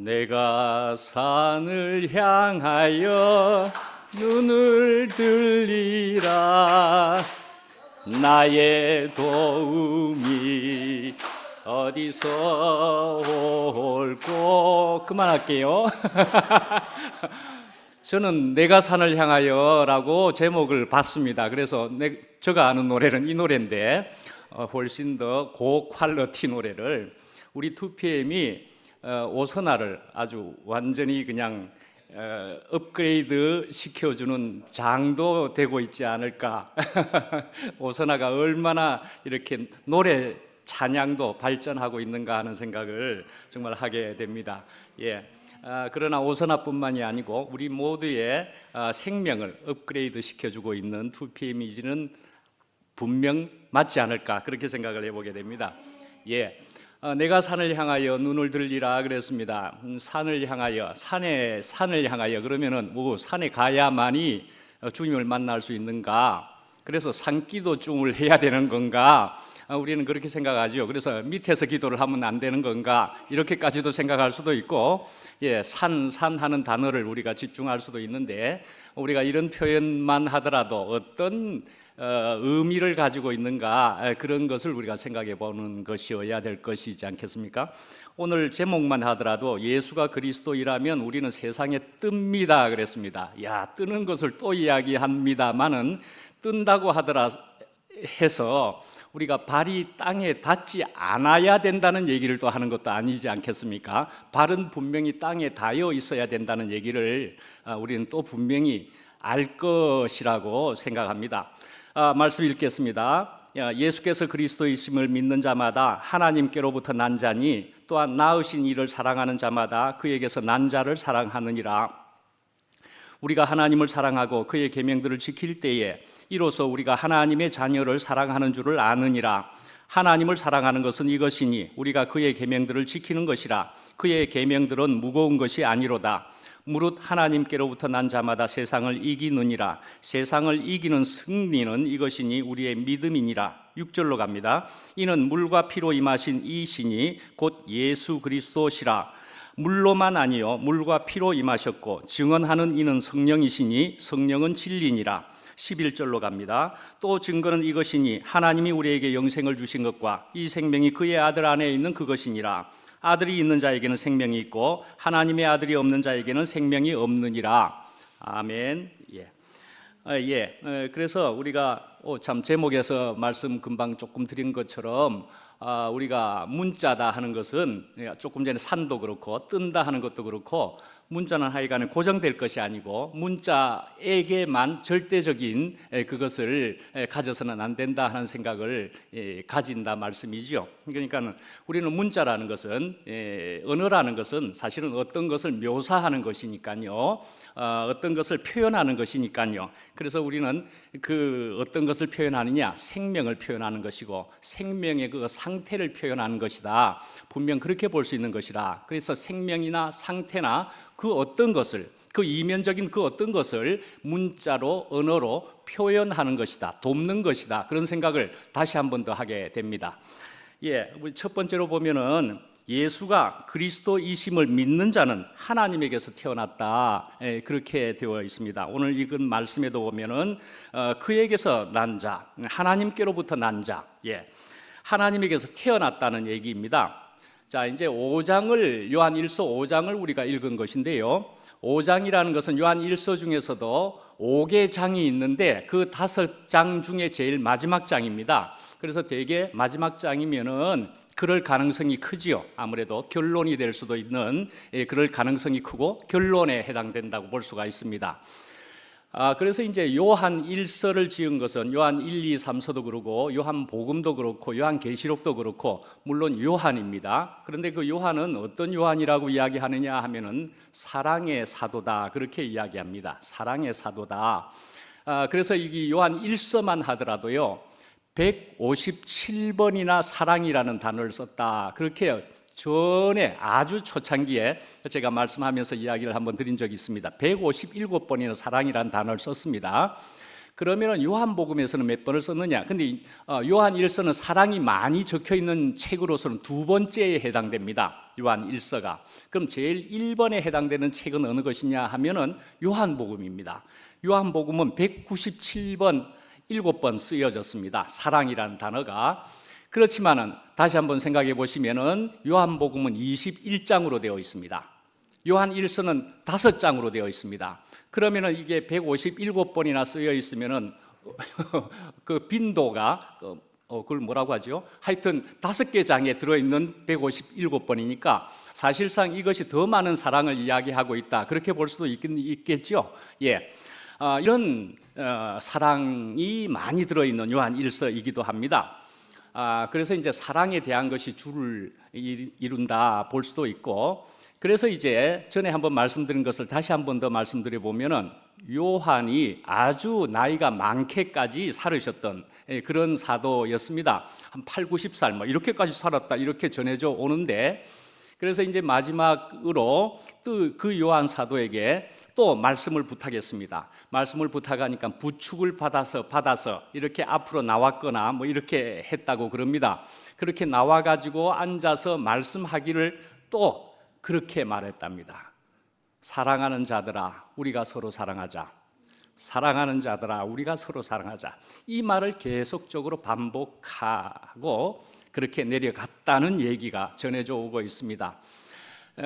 내가 산을 향하여 눈을 들리라. 나의 도움이 어디서 올꼬. 그만할게요. 저는 내가 산을 향하여 라고 제목을 봤습니다. 그래서 제가 아는 노래는 이 노래인데 훨씬 더 고퀄리티 노래를 우리 2PM이 오선아를 아주 완전히 그냥 업그레이드 시켜주는 장도 되고 있지 않을까. 오선아가 얼마나 이렇게 노래 찬양도 발전하고 있는가 하는 생각을 정말 하게 됩니다. 그러나 오선아뿐만이 아니고 우리 모두의 생명을 업그레이드 시켜주고 있는 2PM이지는 분명 맞지 않을까, 그렇게 생각을 해보게 됩니다. 내가 산을 향하여 눈을 들리라 그랬습니다. 산을 향하여, 산을 향하여 그러면은 산에 가야만이 주님을 만날 수 있는가? 그래서 산기도증을 해야 되는 건가? 우리는 그렇게 생각하죠. 그래서 밑에서 기도를 하면 안 되는 건가? 이렇게까지도 생각할 수도 있고, 산 하는 단어를 우리가 집중할 수도 있는데, 우리가 이런 표현만 하더라도 어떤 의미를 가지고 있는가, 그런 것을 우리가 생각해 보는 것이어야 될 것이지 않겠습니까? 오늘 제목만 하더라도 예수가 그리스도이라면 우리는 세상에 뜹니다 그랬습니다. 뜨는 것을 또 이야기합니다만은 뜬다고 하더라 해서 우리가 발이 땅에 닿지 않아야 된다는 얘기를 또 하는 것도 아니지 않겠습니까? 발은 분명히 땅에 닿여 있어야 된다는 얘기를 우리는 또 분명히 알 것이라고 생각합니다. 말씀 읽겠습니다. 예수께서 그리스도이심을 믿는 자마다 하나님께로부터 난 자니 또한 낳으신 이를 사랑하는 자마다 그에게서 난 자를 사랑하느니라. 우리가 하나님을 사랑하고 그의 계명들을 지킬 때에 이로써 우리가 하나님의 자녀를 사랑하는 줄을 아느니라. 하나님을 사랑하는 것은 이것이니 우리가 그의 계명들을 지키는 것이라. 그의 계명들은 무거운 것이 아니로다. 무릇 하나님께로부터 난 자마다 세상을 이기느니라. 세상을 이기는 승리는 이것이니 우리의 믿음이니라. 6절로 갑니다. 이는 물과 피로 임하신 이 신이 곧 예수 그리스도시라. 물로만 아니요 물과 피로 임하셨고 증언하는 이는 성령이시니 성령은 진리니라. 11절로 갑니다. 또 증거는 이것이니 하나님이 우리에게 영생을 주신 것과 이 생명이 그의 아들 안에 있는 그것이니라. 아들이 있는 자에게는 생명이 있고 하나님의 아들이 없는 자에게는 생명이 없느니라. 아멘. 그래서 우리가 참 제목에서 말씀 금방 조금 드린 것처럼 우리가 문자다 하는 것은 조금 전에 산도 그렇고 뜬다 하는 것도 그렇고 문자는 하여간에 고정될 것이 아니고 문자에게만 절대적인 그것을 가져서는 안 된다 하는 생각을 가진다 말씀이죠. 그러니까 우리는 문자라는 것은 언어라는 것은 사실은 어떤 것을 묘사하는 것이니까요, 어떤 것을 표현하는 것이니까요. 그래서 우리는 그 어떤 것을 표현하느냐, 생명을 표현하는 것이고 생명의 그 상태를 표현하는 것이다. 분명 그렇게 볼 수 있는 것이라. 그래서 생명이나 상태나 그 어떤 것을, 그 이면적인 그 어떤 것을 문자로, 언어로 표현하는 것이다, 돕는 것이다, 그런 생각을 다시 한 번 더 하게 됩니다. 우리 첫 번째로 보면은 예수가 그리스도이심을 믿는 자는 하나님에게서 태어났다, 그렇게 되어 있습니다. 오늘 읽은 말씀에도 보면은 그에게서 난 자, 하나님께로부터 난 자, 하나님에게서 태어났다는 얘기입니다. 자, 이제 5장을, 요한 1서 5장을 우리가 읽은 것인데요, 5장이라는 것은 요한 1서 중에서도 5개 장이 있는데 그 5장 중에 제일 마지막 장입니다. 그래서 되게 마지막 장이면은 그럴 가능성이 크지요. 아무래도 결론이 될 수도 있는, 그럴 가능성이 크고 결론에 해당된다고 볼 수가 있습니다. 그래서 이제 요한 1서를 지은 것은 요한 1, 2, 3서도 그렇고 요한 복음도 그렇고 요한 계시록도 그렇고 물론 요한입니다. 그런데 그 요한은 어떤 요한이라고 이야기하느냐 하면은 사랑의 사도다, 그렇게 이야기합니다. 사랑의 사도다. 그래서 이 요한 1서만 하더라도요 157번이나 사랑이라는 단어를 썼다, 그렇게 전에 아주 초창기에 제가 말씀하면서 이야기를 한번 드린 적이 있습니다. 157번이나 사랑이라는 단어를 썼습니다. 그러면 요한복음에서는 몇 번을 썼느냐? 근데 요한 1서는 사랑이 많이 적혀 있는 책으로서는 두 번째에 해당됩니다. 요한 1서가. 그럼 제일 1번에 해당되는 책은 어느 것이냐 하면은 요한복음입니다. 요한복음은 197번 7번 쓰여졌습니다. 사랑이라는 단어가. 그렇지만은 다시 한번 생각해 보시면은 요한복음은 21장으로 되어 있습니다. 요한 1서는 5장으로 되어 있습니다. 그러면은 이게 157번이나 쓰여 있으면은 그 빈도가 그걸 뭐라고 하죠? 하여튼 5개 장에 들어있는 157번이니까 사실상 이것이 더 많은 사랑을 이야기하고 있다. 그렇게 볼 수도 있겠죠. 예, 이런 사랑이 많이 들어있는 요한 1서이기도 합니다. 그래서 이제 사랑에 대한 것이 주를 이룬다 볼 수도 있고, 그래서 이제 전에 한번 말씀드린 것을 다시 한번 더 말씀드려 보면은 요한이 아주 나이가 많게까지 살으셨던 그런 사도였습니다. 한 8, 90살 뭐 이렇게까지 살았다 이렇게 전해져 오는데, 그래서 이제 마지막으로 또 그 요한 사도에게 또 말씀을 부탁했습니다. 말씀을 부탁하니까 부축을 받아서 이렇게 앞으로 나왔거나 뭐 이렇게 했다고 그럽니다. 그렇게 나와 가지고 앉아서 말씀하기를 또 그렇게 말했답니다. 사랑하는 자들아, 우리가 서로 사랑하자. 사랑하는 자들아, 우리가 서로 사랑하자. 이 말을 계속적으로 반복하고 그렇게 내려갔다는 얘기가 전해져 오고 있습니다.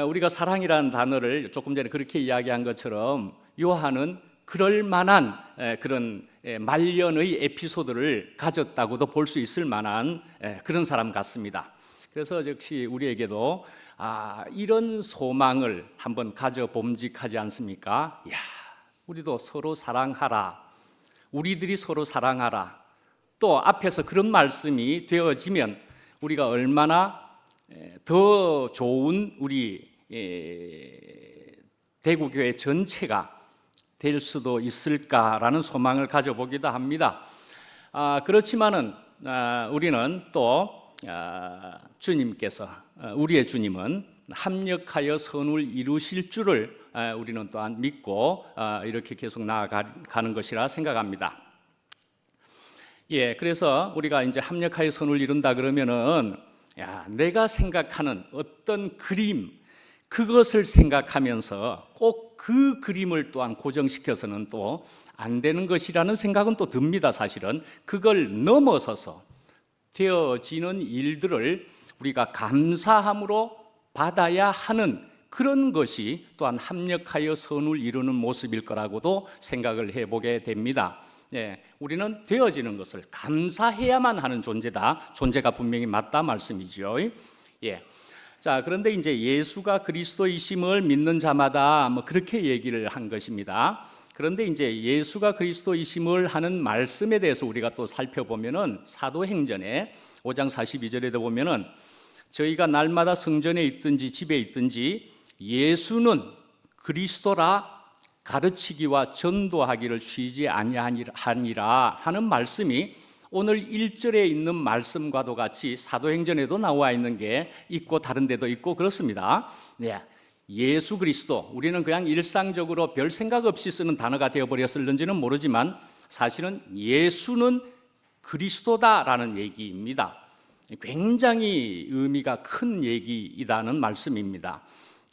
우리가 사랑이라는 단어를 조금 전에 그렇게 이야기한 것처럼 요한은 그럴 만한 그런 말년의 에피소드를 가졌다고도 볼 수 있을 만한 그런 사람 같습니다. 그래서 역시 우리에게도 이런 소망을 한번 가져봄직하지 않습니까? 야, 우리도 서로 사랑하라. 우리들이 서로 사랑하라. 또 앞에서 그런 말씀이 되어지면 우리가 얼마나 더 좋은 우리 대구교회 전체가 될 수도 있을까라는 소망을 가져보기도 합니다. 그렇지만은 우리는 또 주님께서 우리의 주님은 합력하여 선을 이루실 줄을 우리는 또한 믿고 이렇게 계속 나아가는 것이라 생각합니다. 예, 그래서 우리가 이제 합력하여 선을 이룬다 그러면은 내가 생각하는 어떤 그림, 그것을 생각하면서 꼭 그 그림을 또한 고정시켜서는 또 안 되는 것이라는 생각은 또 듭니다. 사실은 그걸 넘어서서 되어지는 일들을 우리가 감사함으로 받아야 하는 그런 것이 또한 합력하여 선을 이루는 모습일 거라고도 생각을 해보게 됩니다. 예, 우리는 되어지는 것을 감사해야만 하는 존재다. 존재가 분명히 맞다 말씀이죠. 예. 자, 그런데 이제 예수가 그리스도이심을 믿는 자마다 뭐 그렇게 얘기를 한 것입니다. 그런데 이제 예수가 그리스도이심을 하는 말씀에 대해서 우리가 또 살펴보면은 사도행전에 5장 42절에도 보면은 저희가 날마다 성전에 있든지 집에 있든지 예수는 그리스도라 가르치기와 전도하기를 쉬지 아니하니라 하는 말씀이 오늘 1절에 있는 말씀과도 같이 사도행전에도 나와 있는 게 있고 다른 데도 있고 그렇습니다. 네. 예수 그리스도, 우리는 그냥 일상적으로 별 생각 없이 쓰는 단어가 되어버렸을는지는 모르지만 사실은 예수는 그리스도다라는 얘기입니다. 굉장히 의미가 큰 얘기이다는 말씀입니다.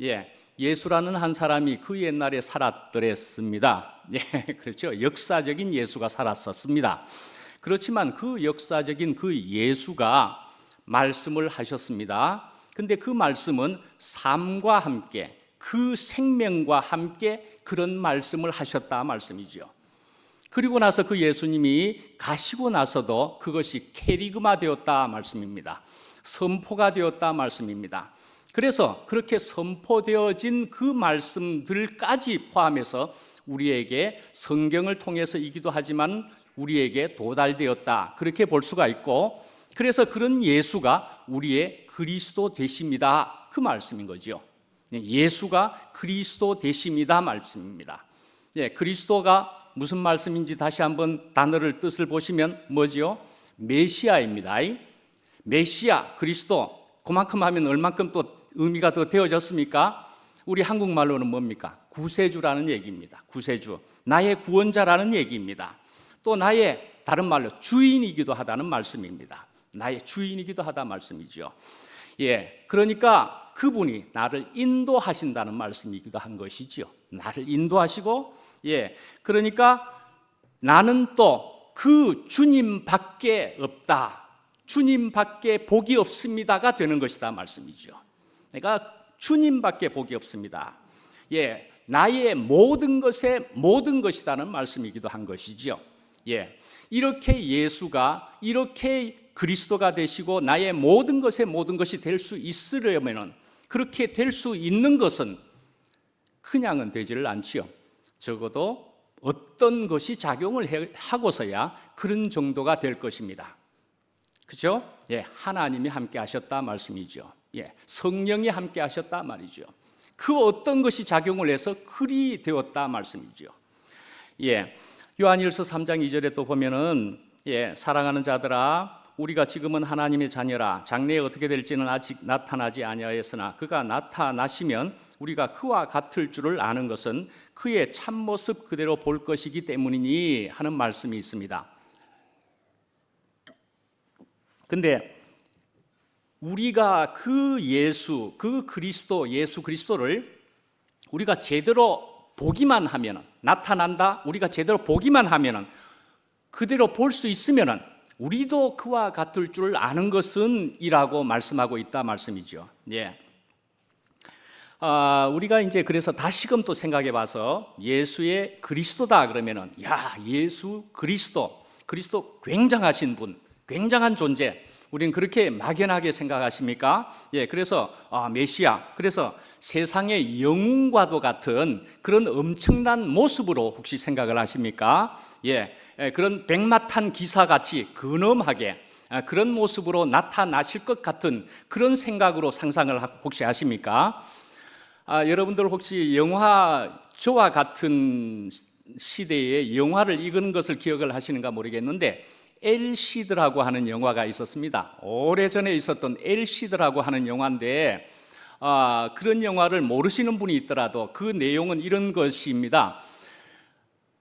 예, 예수라는 한 사람이 그 옛날에 살았더랬습니다. 예, 그렇죠. 역사적인 예수가 살았었습니다. 그렇지만 그 역사적인 그 예수가 말씀을 하셨습니다. 근데 그 말씀은 삶과 함께, 그 생명과 함께 그런 말씀을 하셨다 말씀이죠. 그리고 나서 그 예수님이 가시고 나서도 그것이 캐리그마 되었다 말씀입니다. 선포가 되었다 말씀입니다. 그래서 그렇게 선포되어진 그 말씀들까지 포함해서 우리에게 성경을 통해서이기도 하지만 우리에게 도달되었다, 그렇게 볼 수가 있고, 그래서 그런 예수가 우리의 그리스도 되십니다, 그 말씀인 거죠. 예수가 그리스도 되십니다 말씀입니다. 예, 그리스도가 무슨 말씀인지 다시 한번 단어를 뜻을 보시면 뭐지요? 메시아입니다. 메시아, 그리스도, 그만큼 하면 얼만큼 또 의미가 더 되어졌습니까? 우리 한국말로는 뭡니까? 구세주라는 얘기입니다. 구세주, 나의 구원자라는 얘기입니다. 또 나의 다른 말로 주인이기도 하다는 말씀입니다. 나의 주인이기도 하다 말씀이죠. 예, 그러니까 그분이 나를 인도하신다는 말씀이기도 한 것이죠. 나를 인도하시고, 예, 그러니까 나는 또 그 주님밖에 없다, 주님밖에 복이 없습니다가 되는 것이다 말씀이죠. 그러니까 주님밖에 복이 없습니다. 예, 나의 모든 것에 모든 것이다는 말씀이기도 한 것이죠. 예, 이렇게 예수가 이렇게 그리스도가 되시고 나의 모든 것에 모든 것이 될 수 있으려면은, 그렇게 될 수 있는 것은 그냥은 되지를 않지요. 적어도 어떤 것이 작용을 하고서야 그런 정도가 될 것입니다. 그죠? 예, 하나님이 함께 하셨다 말씀이죠. 예, 성령이 함께 하셨다 말이죠. 그 어떤 것이 작용을 해서 그리 되었다 말씀이죠. 예, 요한일서 3장 2절에 또 보면은, 예, 사랑하는 자들아, 우리가 지금은 하나님의 자녀라. 장래에 어떻게 될지는 아직 나타나지 아니하였으나 그가 나타나시면 우리가 그와 같을 줄을 아는 것은 그의 참모습 그대로 볼 것이기 때문이니 하는 말씀이 있습니다. 근데 우리가 그 예수, 그 그리스도, 예수 그리스도를 우리가 제대로 보기만 하면은, 나타난다, 우리가 제대로 보기만 하면은, 그대로 볼 수 있으면은 우리도 그와 같을 줄 아는 것은 이라고 말씀하고 있다 말씀이죠. 예. 우리가 이제 그래서 다시금 또 생각해 봐서 예수의 그리스도다 그러면은, 야, 예수 그리스도 굉장하신 분, 굉장한 존재, 우리는 그렇게 막연하게 생각하십니까? 예, 그래서 메시아, 그래서 세상의 영웅과도 같은 그런 엄청난 모습으로 혹시 생각을 하십니까? 예, 그런 백마탄 기사같이 근엄하게 그런 모습으로 나타나실 것 같은 그런 생각으로 상상을 혹시 하십니까? 여러분들 혹시 영화, 저와 같은 시대에 영화를 읽은 것을 기억을 하시는가 모르겠는데, 엘시드라고 하는 영화가 있었습니다. 오래전에 있었던 엘시드라고 하는 영화인데, 그런 영화를 모르시는 분이 있더라도 그 내용은 이런 것입니다.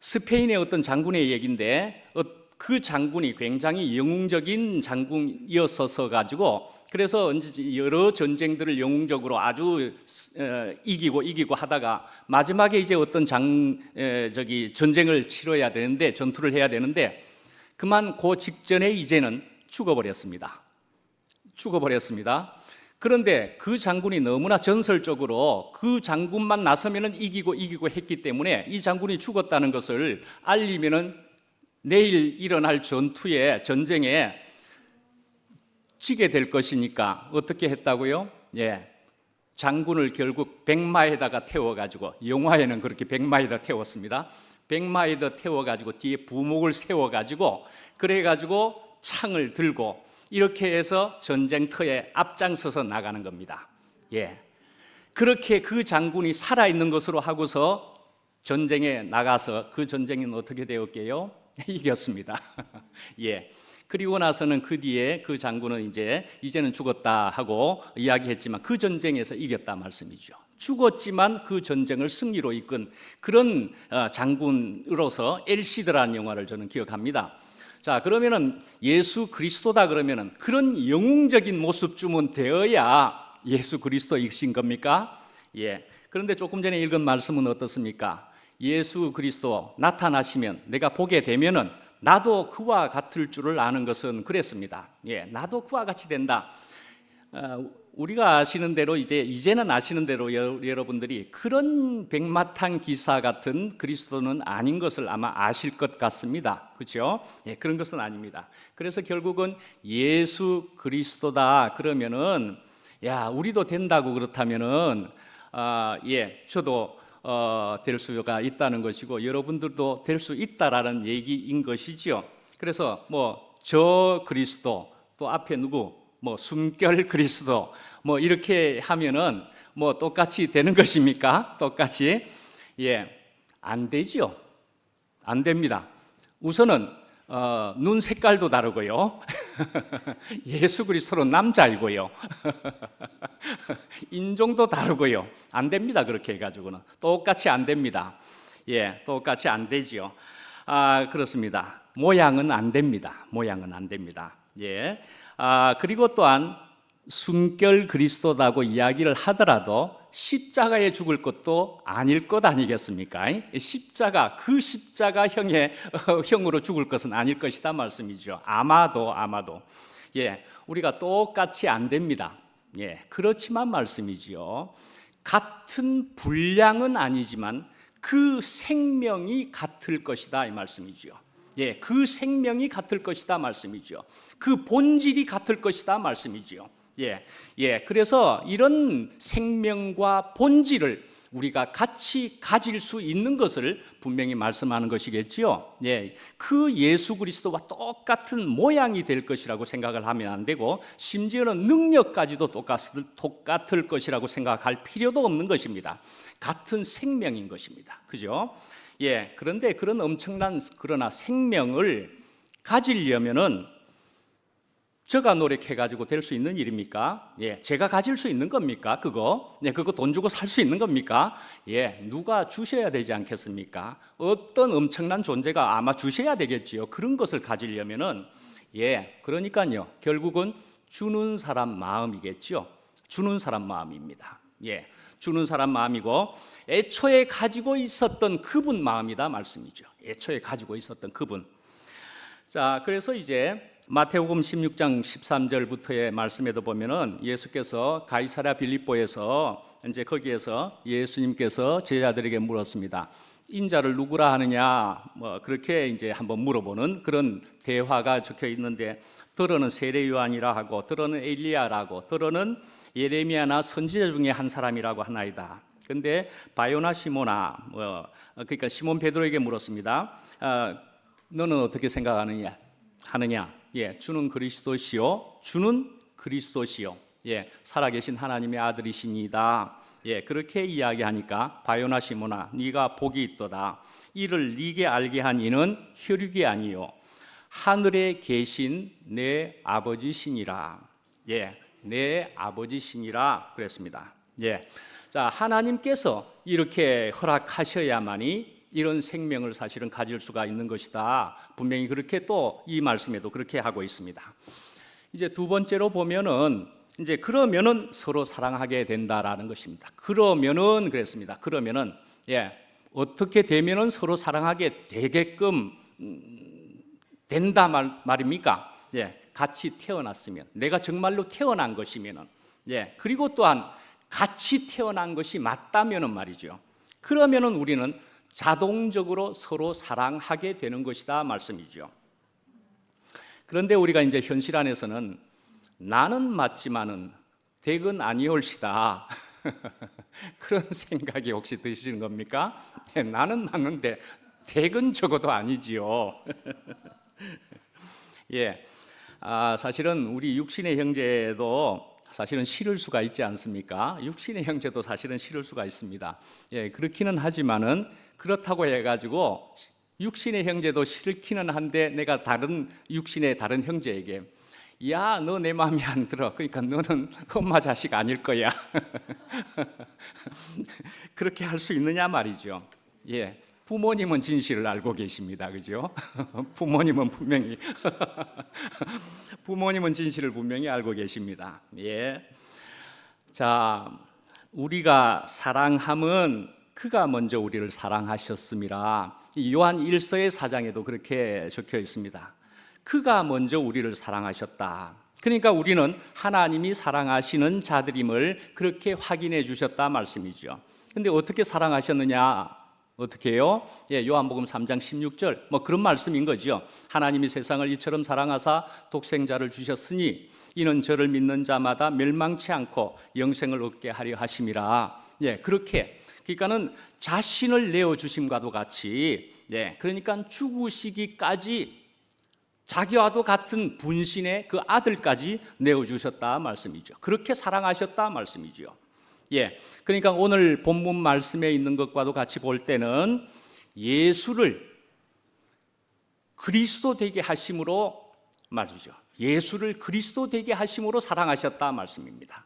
스페인의 어떤 장군의 얘기인데, 그 장군이 굉장히 영웅적인 장군이었어서 가지고, 그래서 여러 전쟁들을 영웅적으로 아주 이기고 하다가 마지막에 이제 어떤 전쟁을 치러야 되는데, 전투를 해야 되는데, 그만 그 직전에 이제는 죽어버렸습니다. 그런데 그 장군이 너무나 전설적으로 그 장군만 나서면은 이기고 했기 때문에 이 장군이 죽었다는 것을 알리면은 내일 일어날 전쟁에 지게 될 것이니까 어떻게 했다고요? 예, 장군을 결국 백마에다가 태워가지고, 영화에는 그렇게 백마에다 태웠습니다. 백마에다 태워가지고 뒤에 부목을 세워가지고, 그래가지고 창을 들고 이렇게 해서 전쟁터에 앞장서서 나가는 겁니다. 예, 그렇게 그 장군이 살아있는 것으로 하고서 전쟁에 나가서 그 전쟁은 어떻게 되었게요? 이겼습니다. 예. 그리고 나서는 그 뒤에 그 장군은 이제는 죽었다 하고 이야기했지만 그 전쟁에서 이겼다 말씀이죠. 죽었지만 그 전쟁을 승리로 이끈 그런 장군으로서 엘시드라는 영화를 저는 기억합니다. 자, 그러면은 예수 그리스도다 그러면은 그런 영웅적인 모습쯤은 되어야 예수 그리스도이신 겁니까? 예. 그런데 조금 전에 읽은 말씀은 어떻습니까? 예수 그리스도 나타나시면, 내가 보게 되면은 나도 그와 같을 줄을 아는 것은 그랬습니다. 예, 나도 그와 같이 된다. 우리가 아시는 대로 이제는 아시는 대로 여러분들이 그런 백마탄 기사 같은 그리스도는 아닌 것을 아마 아실 것 같습니다. 그렇죠? 예, 그런 것은 아닙니다. 그래서 결국은 예수 그리스도다 그러면은, 야, 우리도 된다고 그렇다면은, 예, 저도 될 수가 있다는 것이고 여러분들도 될 수 있다라는 얘기인 것이지요. 그래서 저 그리스도, 또 앞에 누구, 숨결 그리스도, 이렇게 하면은 똑같이 되는 것입니까? 똑같이? 예, 안 되죠. 안 됩니다. 우선은 눈 색깔도 다르고요. 예수 그리스도는 남자이고요. 인종도 다르고요. 안 됩니다. 그렇게 해가지고는 똑같이 안 됩니다. 예, 똑같이 안 되지요. 그렇습니다. 모양은 안 됩니다. 모양은 안 됩니다. 예. 그리고 또한 순결 그리스도라고 이야기를 하더라도 십자가에 죽을 것도 아닐 것 아니겠습니까? 십자가, 그 십자가형의 형으로 죽을 것은 아닐 것이다 말씀이죠. 아마도. 예, 우리가 똑같이 안 됩니다. 예, 그렇지만 말씀이지요. 같은 분량은 아니지만 그 생명이 같을 것이다 이 말씀이죠. 예, 그 생명이 같을 것이다 말씀이죠. 그 본질이 같을 것이다 말씀이죠. 예, 그래서 이런 생명과 본질을 우리가 같이 가질 수 있는 것을 분명히 말씀하는 것이겠지요. 예, 그 예수 그리스도와 똑같은 모양이 될 것이라고 생각을 하면 안 되고, 심지어는 능력까지도 똑같을 것이라고 생각할 필요도 없는 것입니다. 같은 생명인 것입니다. 그죠? 예, 그런데 그런 엄청난 그러나 생명을 가지려면은 제가 노력해가지고 될 수 있는 일입니까? 예, 제가 가질 수 있는 겁니까? 그거 돈 주고 살 수 있는 겁니까? 예, 누가 주셔야 되지 않겠습니까? 어떤 엄청난 존재가 아마 주셔야 되겠지요. 그런 것을 가지려면은, 예, 그러니까요, 결국은 주는 사람 마음이겠지요. 주는 사람 마음입니다. 예, 주는 사람 마음이고, 애초에 가지고 있었던 그분 마음이다 말씀이죠. 애초에 가지고 있었던 그분. 자, 그래서 이제 마태복음 16장 13절부터의 말씀에도 보면은 예수께서 가이사랴 빌립보에서 이제 거기에서 예수님께서 제자들에게 물었습니다. 인자를 누구라 하느냐, 뭐 그렇게 이제 한번 물어보는 그런 대화가 적혀 있는데, 들어는 세례 요한이라 하고, 들어는 엘리야라고, 들어는 예레미야나 선지자 중에 한 사람이라고 하나이다. 근데 바요나 시몬아, 그러니까 시몬 베드로에게 물었습니다. 너는 어떻게 생각하느냐? 예, 주는 그리스도시요, 주는 그리스도시요. 예, 살아계신 하나님의 아들이십니다. 예, 그렇게 이야기하니까 바요나 시몬아, 네가 복이 있도다. 이를 네게 알게 한 이는 혈육이 아니요 하늘에 계신 내 아버지시니라. 예, 내 아버지시니라 그랬습니다. 예, 자, 하나님께서 이렇게 허락하셔야만이 이런 생명을 사실은 가질 수가 있는 것이다. 분명히 그렇게 또 이 말씀에도 그렇게 하고 있습니다. 이제 두 번째로 보면은 이제 그러면은 서로 사랑하게 된다라는 것입니다. 그러면은 그랬습니다. 그러면은 어떻게 되면은 서로 사랑하게 되게끔 된다 말입니까? 같이 태어났으면, 내가 정말로 태어난 것이면은, 그리고 또한 같이 태어난 것이 맞다면은 말이죠. 그러면은 우리는 자동적으로 서로 사랑하게 되는 것이다 말씀이죠. 그런데 우리가 이제 현실 안에서는 나는 맞지만은 댁은 아니올시다 그런 생각이 혹시 드시는 겁니까? 나는 맞는데 댁은 적어도 아니지요. 예, 사실은 우리 육신의 형제도 사실은 싫을 수가 있지 않습니까? 육신의 형제도 사실은 싫을 수가 있습니다. 예, 그렇기는 하지만은 그렇다고 해가지고 육신의 형제도 싫기는 한데 내가 다른 육신의 다른 형제에게 야, 너 내 마음에 안 들어. 그러니까 너는 엄마 자식 아닐 거야. 그렇게 할 수 있느냐 말이죠. 예, 부모님은 진실을 알고 계십니다, 그죠? 부모님은 진실을 분명히 알고 계십니다. 예, 자, 우리가 사랑함은 그가 먼저 우리를 사랑하셨음이라. 요한 1서의 4장에도 그렇게 적혀 있습니다. 그가 먼저 우리를 사랑하셨다. 그러니까 우리는 하나님이 사랑하시는 자들임을 그렇게 확인해 주셨다 말씀이죠. 근데 어떻게 사랑하셨느냐? 어떻게 해요? 요한복음 3장 16절 뭐 그런 말씀인 거죠. 하나님이 세상을 이처럼 사랑하사 독생자를 주셨으니 이는 저를 믿는 자마다 멸망치 않고 영생을 얻게 하려 하심이라. 그렇게, 그러니까는 자신을 내어 주심과도 같이, 그러니까 죽으시기까지 자기와도 같은 분신의 그 아들까지 내어 주셨다 말씀이죠. 그렇게 사랑하셨다 말씀이죠. 그러니까 오늘 본문 말씀에 있는 것과도 같이 볼 때는 예수를 그리스도 되게 하심으로 말이죠. 예수를 그리스도 되게 하심으로 사랑하셨다 말씀입니다.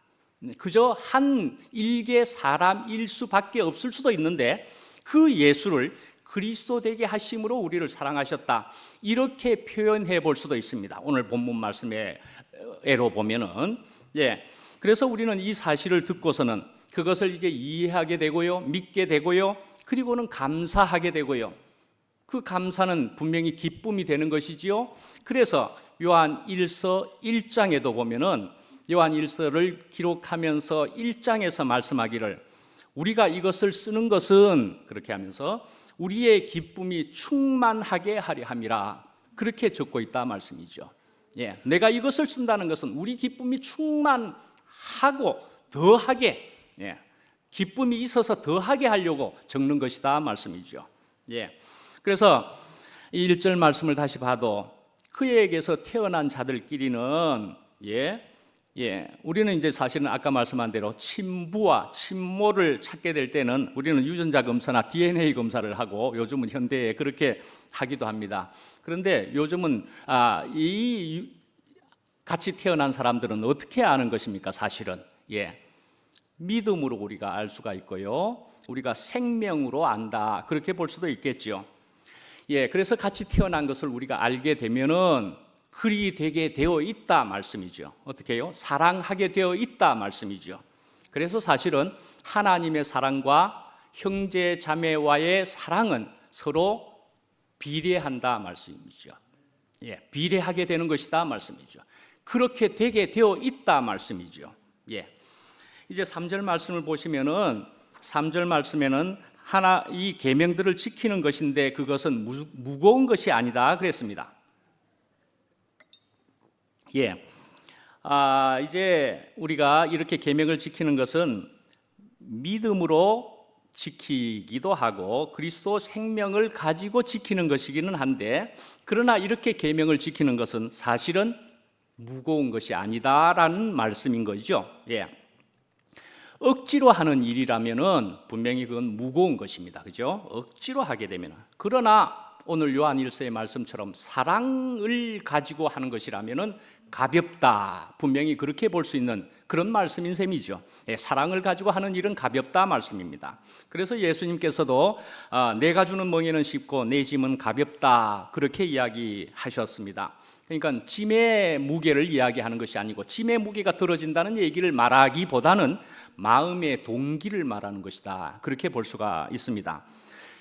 그저 한 일개 사람일 수밖에 없을 수도 있는데 그 예수를 그리스도 되게 하심으로 우리를 사랑하셨다. 이렇게 표현해 볼 수도 있습니다. 오늘 본문 말씀에로 보면은 그래서 우리는 이 사실을 듣고서는 그것을 이제 이해하게 되고요, 믿게 되고요, 그리고는 감사하게 되고요. 그 감사는 분명히 기쁨이 되는 것이지요. 그래서 요한 1서 1장에도 보면은 요한 1서를 기록하면서 1장에서 말씀하기를 우리가 이것을 쓰는 것은 그렇게 하면서 우리의 기쁨이 충만하게 하려 함이라 그렇게 적고 있다 말씀이죠. 내가 이것을 쓴다는 것은 우리 기쁨이 충만하고 더하게 기쁨이 있어서 더하게 하려고 적는 것이다 말씀이죠. 그래서 1절 말씀을 다시 봐도 그에게서 태어난 자들끼리는 우리는 이제 사실은 아까 말씀한 대로 친부와 친모를 찾게 될 때는 우리는 유전자 검사나 DNA 검사를 하고 요즘은 현대에 그렇게 하기도 합니다. 그런데 요즘은 이 같이 태어난 사람들은 어떻게 아는 것입니까? 사실은 믿음으로 우리가 알 수가 있고요, 우리가 생명으로 안다 그렇게 볼 수도 있겠죠. 그래서 같이 태어난 것을 우리가 알게 되면은 그리 되게 되어 있다 말씀이죠. 어떻게 해요? 사랑하게 되어 있다 말씀이죠. 그래서 사실은 하나님의 사랑과 형제 자매와의 사랑은 서로 비례한다 말씀이죠. 비례하게 되는 것이다 말씀이죠. 그렇게 되게 되어 있다 말씀이죠. 이제 3절 말씀을 보시면은 3절 말씀에는 이 계명들을 지키는 것인데 그것은 무거운 것이 아니다 그랬습니다. 이제 우리가 이렇게 계명을 지키는 것은 믿음으로 지키기도 하고 그리스도 생명을 가지고 지키는 것이기는 한데, 그러나 이렇게 계명을 지키는 것은 사실은 무거운 것이 아니다라는 말씀인 거죠. 억지로 하는 일이라면은 분명히 그건 무거운 것입니다. 그죠? 억지로 하게 되면. 그러나 오늘 요한 1서의 말씀처럼 사랑을 가지고 하는 것이라면은 가볍다. 분명히 그렇게 볼 수 있는 그런 말씀인 셈이죠. 사랑을 가지고 하는 일은 가볍다 말씀입니다. 그래서 예수님께서도 내가 주는 멍에는 쉽고 내 짐은 가볍다 그렇게 이야기하셨습니다. 그러니까 짐의 무게를 이야기하는 것이 아니고 짐의 무게가 들어진다는 얘기를 말하기보다는 마음의 동기를 말하는 것이다 그렇게 볼 수가 있습니다.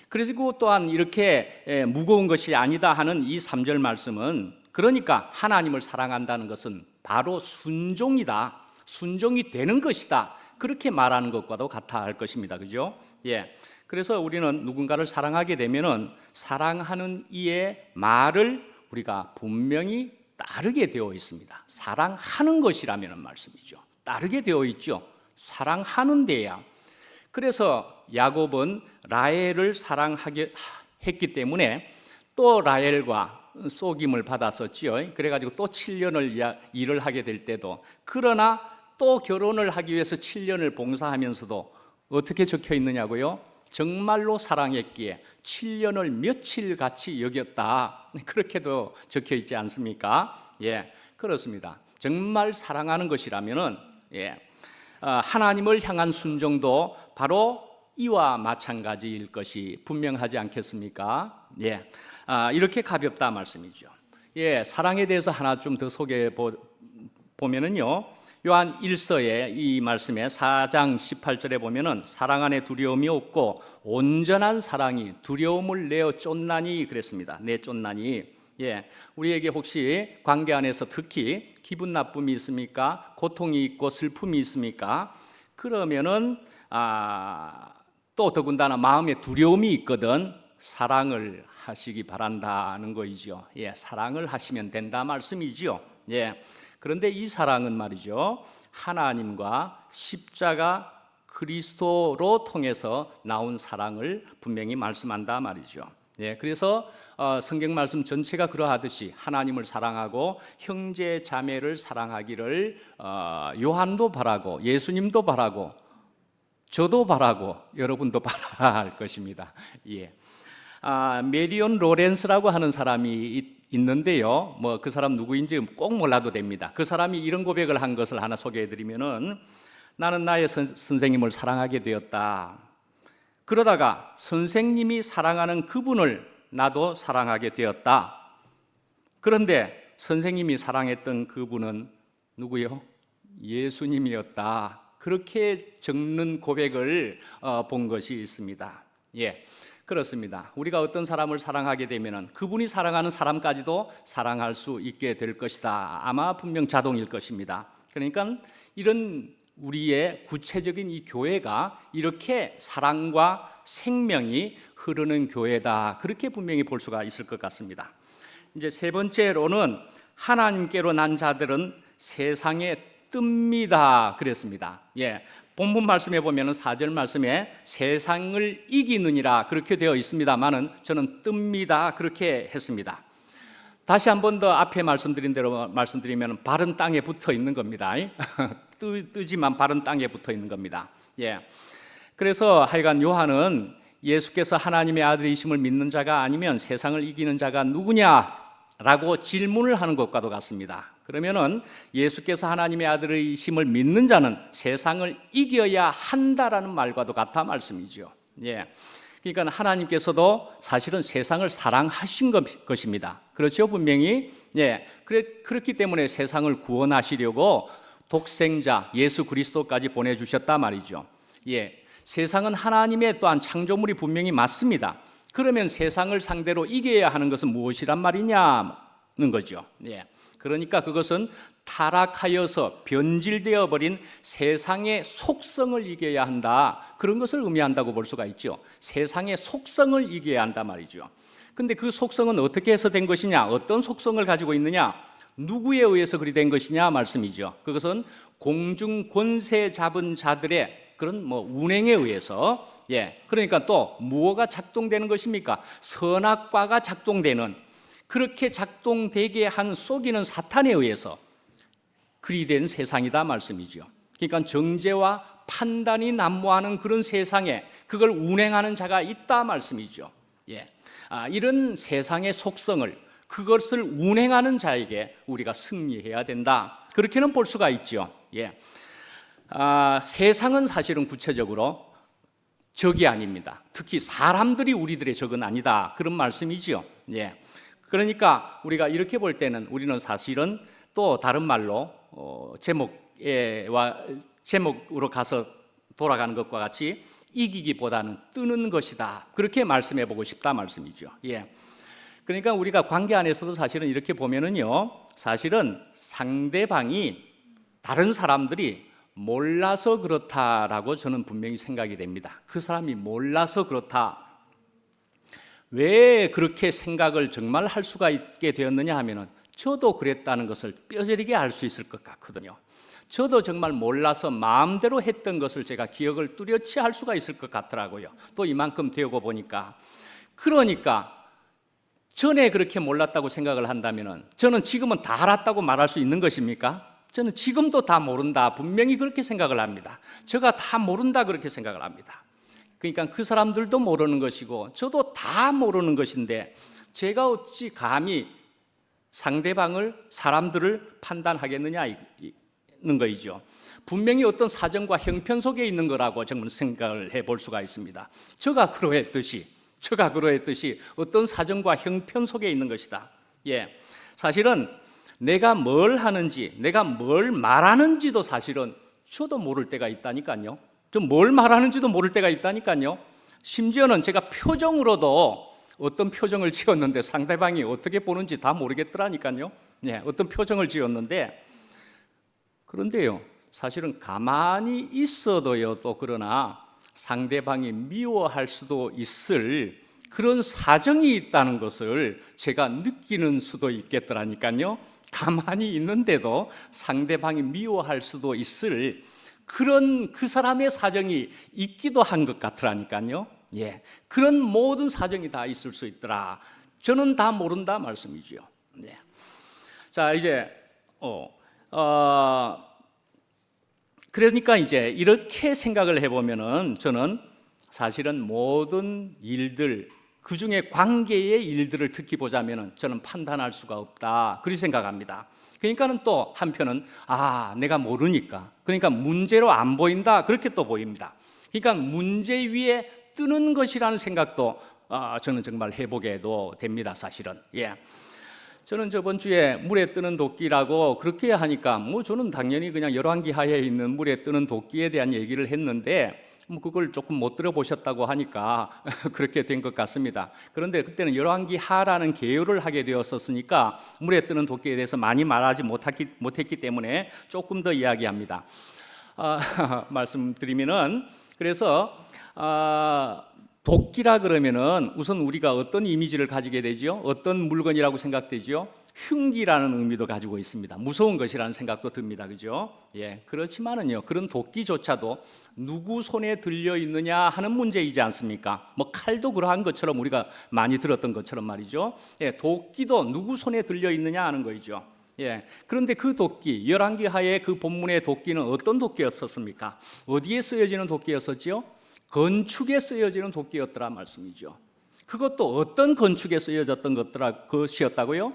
그리고 또한 이렇게 무거운 것이 아니다 하는 이 3절 말씀은, 그러니까 하나님을 사랑한다는 것은 바로 순종이다, 순종이 되는 것이다 그렇게 말하는 것과도 같아 할 것입니다. 그죠? 그래서 우리는 누군가를 사랑하게 되면은 사랑하는 이의 말을 우리가 분명히 따르게 되어 있습니다. 사랑하는 것이라면 말씀이죠. 따르게 되어 있죠. 사랑하는 데야. 그래서 야곱은 라헬을 사랑하게 했기 때문에 또 라헬과 속임을 받았었지요. 그래가지고 또 7년을 일을 하게 될 때도, 그러나 또 결혼을 하기 위해서 7년을 봉사하면서도 어떻게 적혀 있느냐고요? 정말로 사랑했기에 7년을 며칠 같이 여겼다 그렇게도 적혀 있지 않습니까? 그렇습니다. 정말 사랑하는 것이라면은 하나님을 향한 순종도 바로 이와 마찬가지일 것이 분명하지 않겠습니까? 이렇게 가볍다 말씀이죠. 사랑에 대해서 하나 좀 더 소개해 보면은요, 요한 1서의 이 말씀에 4장 18절에 보면은 사랑 안에 두려움이 없고 온전한 사랑이 두려움을 내어 쫓나니 그랬습니다. 내 쫓나니. 우리에게 혹시 관계 안에서 특히 기분 나쁨이 있습니까? 고통이 있고 슬픔이 있습니까? 그러면은 또 더군다나 마음에 두려움이 있거든. 사랑을 하시기 바란다는 거이죠. 사랑을 하시면 된다 말씀이지요. 그런데 이 사랑은 말이죠, 하나님과 십자가 그리스도로 통해서 나온 사랑을 분명히 말씀한다 말이죠. 그래서 성경 말씀 전체가 그러하듯이 하나님을 사랑하고 형제 자매를 사랑하기를 요한도 바라고 예수님도 바라고 저도 바라고 여러분도 바라할 것입니다. 메리온 로렌스라고 하는 사람이 있는데요, 그 사람 누구인지 꼭 몰라도 됩니다. 그 사람이 이런 고백을 한 것을 하나 소개해 드리면은, 나는 나의 선생님을 사랑하게 되었다. 그러다가 선생님이 사랑하는 그분을 나도 사랑하게 되었다. 그런데 선생님이 사랑했던 그분은 누구요? 예수님이었다. 그렇게 적는 고백을 본 것이 있습니다. 예, 그렇습니다. 우리가 어떤 사람을 사랑하게 되면 그분이 사랑하는 사람까지도 사랑할 수 있게 될 것이다. 아마 분명 자동일 것입니다. 그러니까 이런 우리의 구체적인 이 교회가 이렇게 사랑과 생명이 흐르는 교회다. 그렇게 분명히 볼 수가 있을 것 같습니다. 이제 세 번째로는 하나님께로 난 자들은 세상에 뜹니다. 그랬습니다. 예. 본문 말씀에 보면은 4절 말씀에 세상을 이기느니라 그렇게 되어 있습니다만은 저는 뜹니다. 그렇게 했습니다. 다시 한 번 더 앞에 말씀드린 대로 말씀드리면 바른 땅에 붙어 있는 겁니다. 뜨지만 바른 땅에 붙어 있는 겁니다. 예. 그래서 하여간 요한은 예수께서 하나님의 아들이심을 믿는 자가 아니면 세상을 이기는 자가 누구냐라고 질문을 하는 것과도 같습니다. 그러면은 예수께서 하나님의 아들이심을 믿는 자는 세상을 이겨야 한다라는 말과도 같아 말씀이죠. 예. 그러니까 하나님께서도 사실은 세상을 사랑하신 것입니다. 그렇죠, 분명히. 예. 그렇기 때문에 세상을 구원하시려고 독생자 예수 그리스도까지 보내주셨다 말이죠. 예. 세상은 하나님의 또한 창조물이 분명히 맞습니다. 그러면 세상을 상대로 이겨야 하는 것은 무엇이란 말이냐는 거죠. 예. 그러니까 그것은 타락하여서 변질되어 버린 세상의 속성을 이겨야 한다. 그런 것을 의미한다고 볼 수가 있죠. 세상의 속성을 이겨야 한다 말이죠. 근데 그 속성은 어떻게 해서 된 것이냐? 어떤 속성을 가지고 있느냐? 누구에 의해서 그리 된 것이냐 말씀이죠. 그것은 공중 권세 잡은 자들의 그런 운행에 의해서, 예, 그러니까 또 무엇가 작동되는 것입니까? 선악과가 작동되는, 그렇게 작동되게 한 속이는 사탄에 의해서 그리 된 세상이다 말씀이죠. 그러니까 정죄와 판단이 난무하는 그런 세상에 그걸 운행하는 자가 있다 말씀이죠. 예, 이런 세상의 속성을, 그것을 운행하는 자에게 우리가 승리해야 된다. 그렇게는 볼 수가 있죠. 예. 세상은 사실은 구체적으로 적이 아닙니다. 특히 사람들이 우리들의 적은 아니다. 그런 말씀이죠. 예. 그러니까 우리가 이렇게 볼 때는 우리는 사실은 또 다른 말로 제목으로 가서 돌아가는 것과 같이 이기기보다는 뜨는 것이다. 그렇게 말씀해 보고 싶다 말씀이죠. 예. 그러니까 우리가 관계 안에서도 사실은 이렇게 보면은요, 사실은 상대방이, 다른 사람들이 몰라서 그렇다라고 저는 분명히 생각이 됩니다. 그 사람이 몰라서 그렇다. 왜 그렇게 생각을 정말 할 수가 있게 되었느냐 하면은 저도 그랬다는 것을 뼈저리게 알 수 있을 것 같거든요. 저도 정말 몰라서 마음대로 했던 것을 제가 기억을 뚜렷이 할 수가 있을 것 같더라고요. 또 이만큼 되고 보니까. 그러니까 전에 그렇게 몰랐다고 생각을 한다면은 저는 지금은 다 알았다고 말할 수 있는 것입니까? 저는 지금도 다 모른다, 분명히 그렇게 생각을 합니다. 제가 다 모른다 그렇게 생각을 합니다. 그러니까 그 사람들도 모르는 것이고 저도 다 모르는 것인데 제가 어찌 감히 상대방을, 사람들을 판단하겠느냐는 거이죠. 분명히 어떤 사정과 형편 속에 있는 거라고 저는 생각을 해볼 수가 있습니다. 저가 그러했듯이 어떤 사정과 형편 속에 있는 것이다. 예, 사실은 내가 뭘 하는지, 내가 뭘 말하는지도 사실은 저도 모를 때가 있다니까요. 좀 뭘 말하는지도 모를 때가 있다니까요. 심지어는 제가 표정으로도 어떤 표정을 지었는데 상대방이 어떻게 보는지 다 모르겠더라니까요. 네, 어떤 표정을 지었는데, 그런데요, 사실은 가만히 있어도요, 또 그러나 상대방이 미워할 수도 있을 그런 사정이 있다는 것을 제가 느끼는 수도 있겠더라니까요. 가만히 있는데도 상대방이 미워할 수도 있을 그런 그 사람의 사정이 있기도 한 것 같으라니까요. 예, 그런 모든 사정이 다 있을 수 있더라. 저는 다 모른다 말씀이죠. 네. 자, 이제 그러니까 이제 이렇게 생각을 해보면은 저는 사실은 모든 일들, 그 중에 관계의 일들을 특히 보자면은 저는 판단할 수가 없다. 그렇게 생각합니다. 그러니까는 또 한편은 내가 모르니까, 그러니까 문제로 안 보인다. 그렇게 또 보입니다. 그러니까 문제 위에 뜨는 것이라는 생각도 저는 정말 해보게도 됩니다, 사실은. 예. 저는 저번 주에 물에 뜨는 도끼라고 그렇게 하니까 저는 당연히 그냥 열왕기하에 있는 물에 뜨는 도끼에 대한 얘기를 했는데 그걸 조금 못 들어보셨다고 하니까 그렇게 된 것 같습니다. 그런데 그때는 열왕기하라는 계율을 하게 되었었으니까 물에 뜨는 도끼에 대해서 많이 말하지 못했기 때문에 조금 더 이야기합니다. 말씀드리면은 그래서 도끼라 그러면은 우선 우리가 어떤 이미지를 가지게 되죠? 어떤 물건이라고 생각되죠? 흉기라는 의미도 가지고 있습니다. 무서운 것이라는 생각도 듭니다. 그죠? 예. 그렇지만은요, 그런 도끼조차도 누구 손에 들려 있느냐 하는 문제이지 않습니까? 칼도 그러한 것처럼 우리가 많이 들었던 것처럼 말이죠. 예, 도끼도 누구 손에 들려 있느냐 하는 거죠. 예. 그런데 그 도끼, 열왕기하의 그 본문의 도끼는 어떤 도끼였었습니까? 어디에 쓰여지는 도끼였었지요? 건축에 쓰여지는 도끼였더라 말씀이죠. 그것도 어떤 건축에 쓰여졌던 것이었다고요?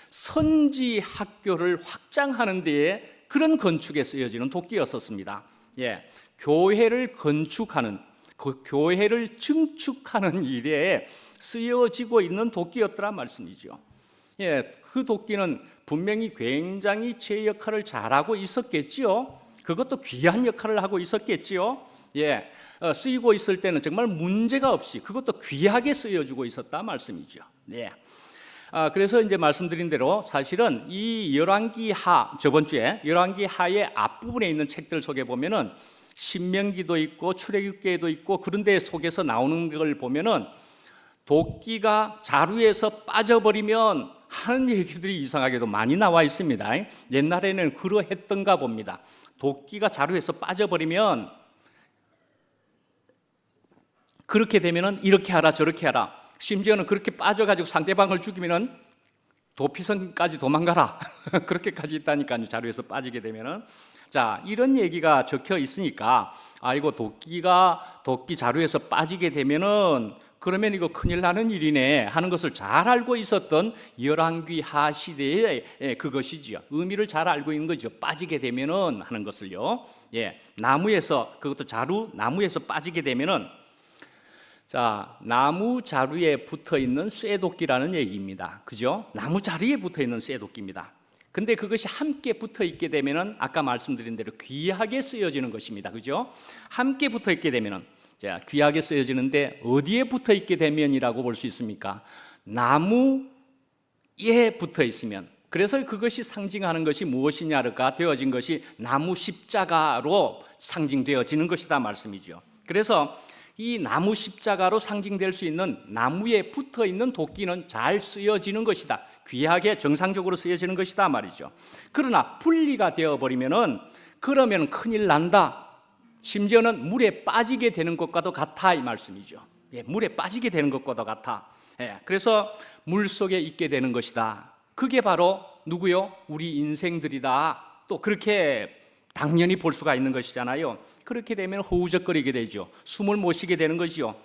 선지 학교를 확장하는 데에 그런 건축에 쓰여지는 도끼였었습니다. 예, 교회를 건축하는, 그 교회를 증축하는 일에 쓰여지고 있는 도끼였더라 말씀이죠. 예, 그 도끼는 분명히 굉장히 제 역할을 잘하고 있었겠지요. 그것도 귀한 역할을 하고 있었겠지요. 예, 쓰이고 있을 때는 정말 문제가 없이 그것도 귀하게 쓰여지고 있었다 말씀이죠. 예. 그래서 이제 말씀드린 대로 사실은 이 열왕기하, 저번 주에 열왕기하의 앞부분에 있는 책들 속에 보면은 신명기도 있고 출애굽기에도 있고 그런 데 속에서 나오는 걸 보면은 도끼가 자루에서 빠져버리면 하는 얘기들이 이상하게도 많이 나와 있습니다. 옛날에는 그러했던가 봅니다. 도끼가 자루에서 빠져버리면 그렇게 되면은 이렇게 하라 저렇게 하라, 심지어는 그렇게 빠져가지고 상대방을 죽이면은 도피성까지 도망가라 그렇게까지 있다니까요. 자루에서 빠지게 되면은. 자, 이런 얘기가 적혀 있으니까 이거 도끼 자루에서 빠지게 되면은 그러면 이거 큰일 나는 일이네 하는 것을 잘 알고 있었던 열왕기하 시대의 그것이지요. 의미를 잘 알고 있는 거죠. 빠지게 되면은 하는 것을요. 예, 나무에서, 그것도 나무에서 빠지게 되면은, 자, 나무 자루에 붙어 있는 쇠도끼라는 얘기입니다. 그죠? 나무 자루에 붙어 있는 쇠도끼입니다. 근데 그것이 함께 붙어 있게 되면은 아까 말씀드린 대로 귀하게 쓰여지는 것입니다. 그죠? 함께 붙어 있게 되면은, 자, 귀하게 쓰여지는데 어디에 붙어 있게 되면이라고 볼 수 있습니까? 나무에 붙어 있으면. 그래서 그것이 상징하는 것이 무엇이냐가 되어진 것이 나무 십자가로 상징되어지는 것이다 말씀이죠. 그래서 이 나무 십자가로 상징될 수 있는 나무에 붙어 있는 도끼는 잘 쓰여지는 것이다. 귀하게 정상적으로 쓰여지는 것이다 말이죠. 그러나 분리가 되어버리면은 그러면 큰일 난다. 심지어는 물에 빠지게 되는 것과도 같아 이 말씀이죠. 예, 물에 빠지게 되는 것과도 같아. 예, 그래서 물 속에 있게 되는 것이다. 그게 바로 누구요? 우리 인생들이다. 또 그렇게 당연히 볼 수가 있는 것이잖아요. 그렇게 되면 허우적거리게 되죠. 숨을 못 쉬게 되는 것이요.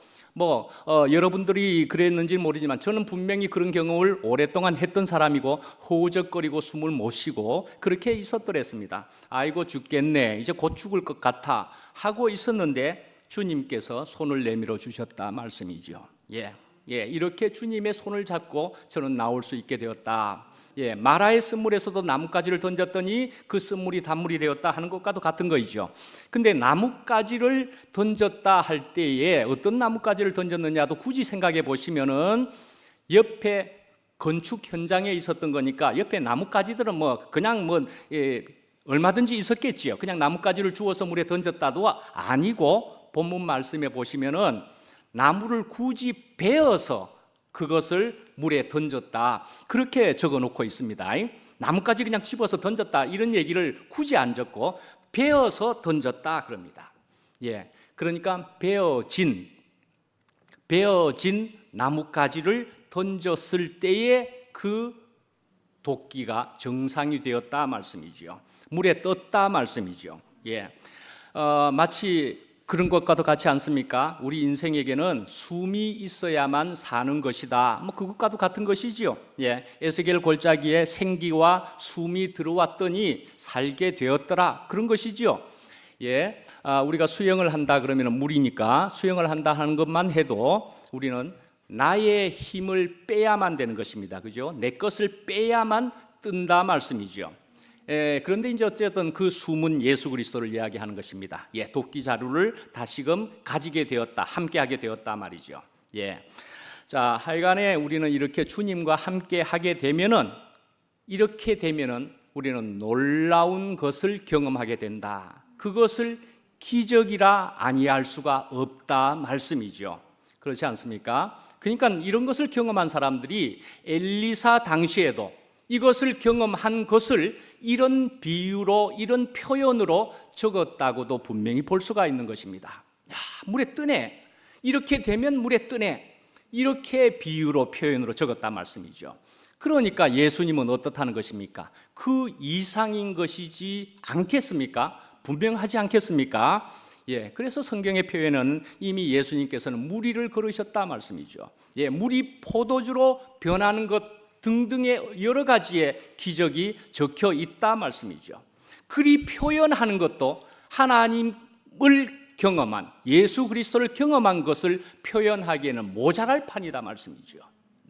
여러분들이 그랬는지 모르지만 저는 분명히 그런 경험을 오랫동안 했던 사람이고 허우적거리고 숨을 못 쉬고 그렇게 있었더랬습니다. 아이고 죽겠네, 이제 곧 죽을 것 같아 하고 있었는데 주님께서 손을 내밀어 주셨다 말씀이죠. 예, 이렇게 주님의 손을 잡고 저는 나올 수 있게 되었다. 예, 마라의 쓴물에서도 나뭇가지를 던졌더니 그 쓴물이 단물이 되었다 하는 것과도 같은 거이죠. 근데 나뭇가지를 던졌다 할 때에 어떤 나뭇가지를 던졌느냐도 굳이 생각해 보시면은 옆에 건축 현장에 있었던 거니까 옆에 나뭇가지들은 얼마든지 있었겠지요. 그냥 나뭇가지를 주워서 물에 던졌다도 아니고 본문 말씀에 보시면은 나무를 굳이 베어서 그것을 물에 던졌다 그렇게 적어놓고 있습니다. 나뭇가지 그냥 집어서 던졌다 이런 얘기를 굳이 안 적고 베어서 던졌다 그럽니다. 예, 그러니까 베어진 나뭇가지를 던졌을 때에 그 도끼가 정상이 되었다 말씀이죠. 물에 떴다 말씀이죠. 예, 마치 그런 것과도 같지 않습니까? 우리 인생에게는 숨이 있어야만 사는 것이다. 그것과도 같은 것이지요. 예, 에스겔 골짜기에 생기와 숨이 들어왔더니 살게 되었더라. 그런 것이지요. 예, 우리가 수영을 한다 그러면 물이니까 수영을 한다 하는 것만 해도 우리는 나의 힘을 빼야만 되는 것입니다. 그죠? 내 것을 빼야만 뜬다 말씀이죠. 그런데 이제 어쨌든 그 숨은 예수 그리스도를 이야기하는 것입니다. 예, 도끼 자루를 다시금 가지게 되었다, 함께하게 되었다 말이죠. 예, 자, 하여간에 우리는 이렇게 주님과 함께하게 되면은 이렇게 되면은 우리는 놀라운 것을 경험하게 된다. 그것을 기적이라 아니할 수가 없다 말씀이죠. 그렇지 않습니까? 그러니까 이런 것을 경험한 사람들이 엘리사 당시에도 이것을 경험한 것을 이런 비유로, 이런 표현으로 적었다고도 분명히 볼 수가 있는 것입니다. 야, 물에 뜨네. 이렇게 되면 물에 뜨네. 이렇게 비유로, 표현으로 적었단 말씀이죠. 그러니까 예수님은 어떻다는 것입니까? 그 이상인 것이지 않겠습니까? 분명하지 않겠습니까? 예, 그래서 성경의 표현은 이미 예수님께서는 물 위를 걸으셨다 말씀이죠. 예, 물이 포도주로 변하는 것 등등의 여러 가지의 기적이 적혀 있다 말씀이죠. 그리 표현하는 것도 하나님을 경험한, 예수 그리스도를 경험한 것을 표현하기에는 모자랄 판이다 말씀이죠.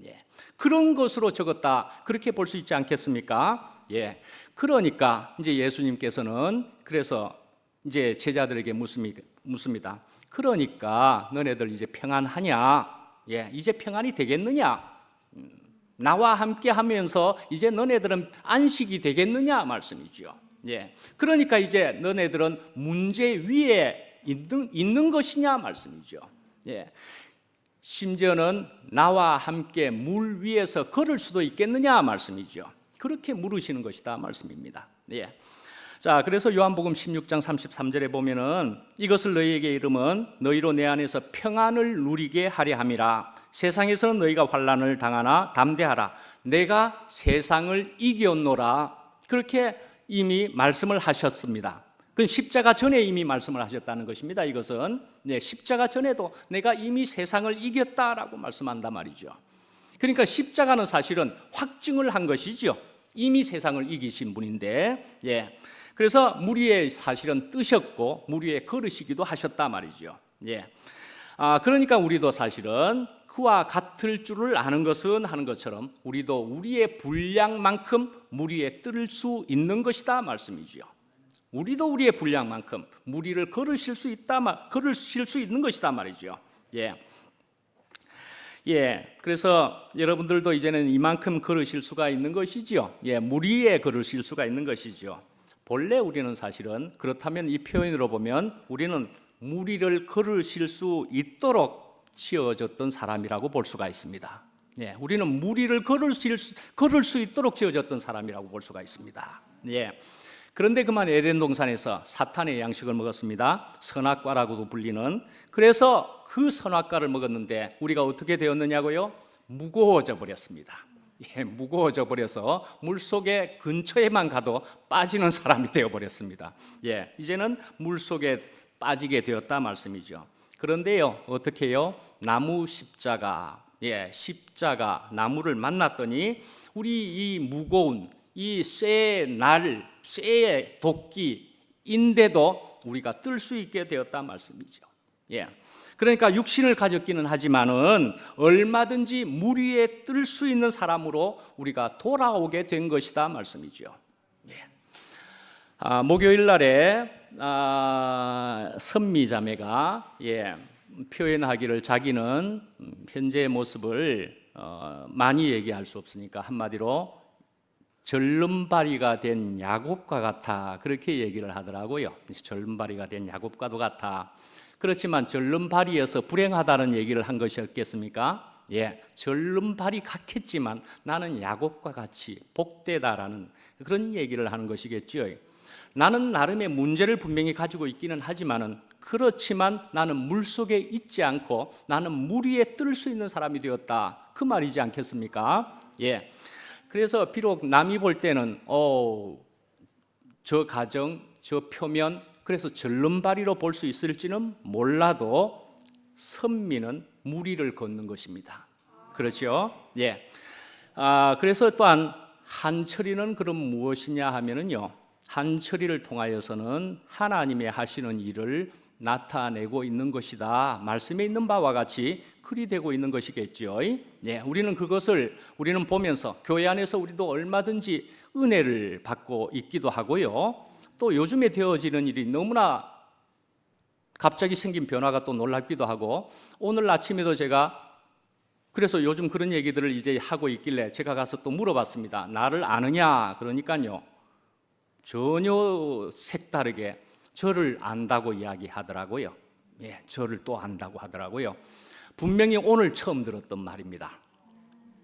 예, 그런 것으로 적었다, 그렇게 볼 수 있지 않겠습니까? 예, 그러니까 이제 예수님께서는 그래서 이제 제자들에게 묻습니다. 그러니까 너네들 이제 평안하냐? 예, 이제 평안이 되겠느냐? 나와 함께 하면서 이제 너네들은 안식이 되겠느냐 말씀이죠. 예, 그러니까 이제 너네들은 문제 위에 있는 것이냐 말씀이죠. 예, 심지어는 나와 함께 물 위에서 걸을 수도 있겠느냐 말씀이죠. 그렇게 물으시는 것이다 말씀입니다. 예. 자, 그래서 요한복음 16장 33절에 보면은 이것을 너희에게 이름은 너희로 내 안에서 평안을 누리게 하려 함이라. 세상에서는 너희가 환난을 당하나 담대하라. 내가 세상을 이겼노라. 그렇게 이미 말씀을 하셨습니다. 그 십자가 전에 이미 말씀을 하셨다는 것입니다. 이것은 십자가 전에도 내가 이미 세상을 이겼다라고 말씀한단 말이죠. 그러니까 십자가는 사실은 확증을 한 것이죠. 이미 세상을 이기신 분인데, 예. 그래서 물 위에 사실은 뜨셨고 물 위에 걸으시기도 하셨다 말이죠. 예. 그러니까 우리도 사실은 그와 같을 줄을 아는 것은 하는 것처럼 우리도 우리의 분량만큼 물 위에 뜰 수 있는 것이다 말씀이죠. 우리도 우리의 분량만큼 물 위를 걸으실 수 있는 것이다 말이죠. 예. 예, 그래서 여러분들도 이제는 이만큼 걸으실 수가 있는 것이죠. 예, 물 위에 걸으실 수가 있는 것이죠. 본래 우리는 사실은 그렇다면 이 표현으로 보면 우리는 물 위를 걸으실 수 있도록 지어졌던 사람이라고 볼 수가 있습니다. 예, 우리는 물 위를 걸을 수 있도록 지어졌던 사람이라고 볼 수가 있습니다. 예. 그런데 그만 에덴 동산에서 사탄의 양식을 먹었습니다. 선악과라고도 불리는. 그래서 그 선악과를 먹었는데 우리가 어떻게 되었느냐고요? 무거워져 버렸습니다. 예, 무거워져 버려서 물속에 근처에만 가도 빠지는 사람이 되어 버렸습니다. 예, 이제는 물속에 빠지게 되었다 말씀이죠. 그런데요, 어떻게 해요? 나무 십자가, 예, 십자가 나무를 만났더니 우리 이 무거운 이 쇠의 도끼인데도 우리가 뜰 수 있게 되었다 말씀이죠. 예. 그러니까 육신을 가졌기는 하지만은 얼마든지 물 위에 뜰 수 있는 사람으로 우리가 돌아오게 된 것이다 말씀이죠. 예. 목요일 날에 선미자매가 표현하기를 자기는 현재의 모습을 많이 얘기할 수 없으니까 한마디로 절름발이가 된 야곱과 같아, 그렇게 얘기를 하더라고요. 절름발이가 된 야곱과도 같아. 그렇지만 절름발이여서 불행하다는 얘기를 한 것이었겠습니까? 예, 절름발이 같겠지만 나는 야곱과 같이 복되다라는 그런 얘기를 하는 것이겠죠. 나는 나름의 문제를 분명히 가지고 있기는 하지만은 그렇지만 나는 물속에 있지 않고 나는 물 위에 뜰 수 있는 사람이 되었다, 그 말이지 않겠습니까? 예. 그래서 비록 남이 볼 때는 저 가정, 저 표면, 그래서 절름발이로 볼 수 있을지는 몰라도 선미는 물 위를 걷는 것입니다. 그렇죠? 예. 그래서 또한 한철이는 그럼 무엇이냐 하면은요, 한철이를 통하여서는 하나님의 하시는 일을 나타내고 있는 것이다. 말씀에 있는 바와 같이 그리 되고 있는 것이겠죠. 예, 우리는 보면서 교회 안에서 우리도 얼마든지 은혜를 받고 있기도 하고요. 또 요즘에 되어지는 일이 너무나 갑자기 생긴 변화가 또 놀랍기도 하고, 오늘 아침에도 제가 그래서 요즘 그런 얘기들을 이제 하고 있길래 제가 가서 또 물어봤습니다. 나를 아느냐? 그러니까요, 전혀 색다르게 저를 안다고 이야기하더라고요. 예, 저를 또 안다고 하더라고요. 분명히 오늘 처음 들었던 말입니다.